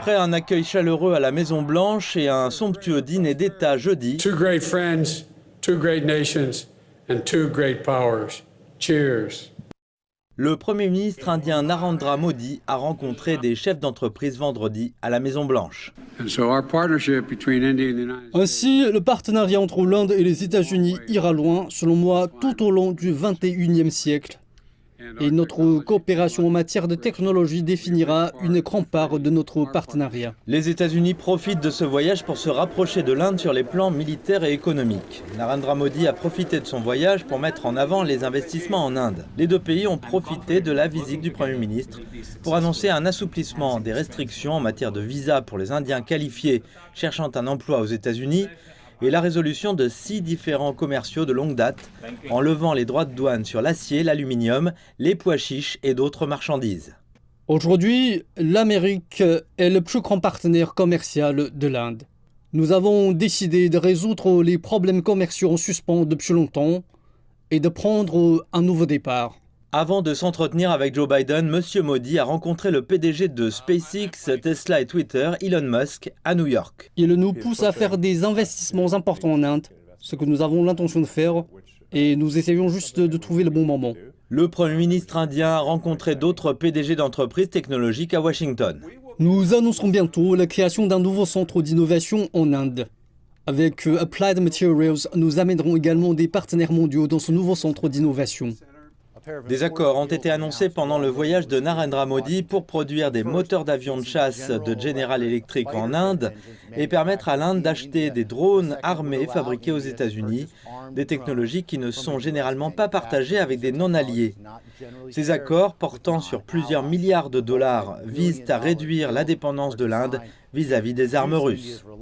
Après un accueil chaleureux à la Maison-Blanche et un somptueux dîner d'État jeudi, Two great friends, two great nations, and two great powers. Cheers. le Premier ministre indien Narendra Modi a rencontré des chefs d'entreprise vendredi à la Maison-Blanche. Ainsi, le partenariat entre l'Inde et les États-Unis ira loin, selon moi, tout au long du XXIe siècle. Et notre coopération en matière de technologie définira une grande part de notre partenariat. Les États-Unis profitent de ce voyage pour se rapprocher de l'Inde sur les plans militaires et économiques. Narendra Modi a profité de son voyage pour mettre en avant les investissements en Inde. Les deux pays ont profité de la visite du Premier ministre pour annoncer un assouplissement des restrictions en matière de visa pour les Indiens qualifiés cherchant un emploi aux États-Unis et la résolution de 6 différends commerciaux de longue date, en levant les droits de douane sur l'acier, l'aluminium, les pois chiches et d'autres marchandises. Aujourd'hui, l'Amérique est le plus grand partenaire commercial de l'Inde. Nous avons décidé de résoudre les problèmes commerciaux en suspens depuis longtemps et de prendre un nouveau départ. Avant de s'entretenir avec Joe Biden, M. Modi a rencontré le PDG de SpaceX, Tesla et Twitter, Elon Musk, à New York. Il nous pousse à faire des investissements importants en Inde, ce que nous avons l'intention de faire, et nous essayons juste de trouver le bon moment. Le Premier ministre indien a rencontré d'autres PDG d'entreprises technologiques à Washington. Nous annoncerons bientôt la création d'un nouveau centre d'innovation en Inde. Avec Applied Materials, nous amènerons également des partenaires mondiaux dans ce nouveau centre d'innovation. Des accords ont été annoncés pendant le voyage de Narendra Modi pour produire des moteurs d'avions de chasse de General Electric en Inde et permettre à l'Inde d'acheter des drones armés fabriqués aux États-Unis, des technologies qui ne sont généralement pas partagées avec des non-alliés. Ces accords, portant sur plusieurs milliards de dollars, visent à réduire la dépendance de l'Inde vis-à-vis des armes russes.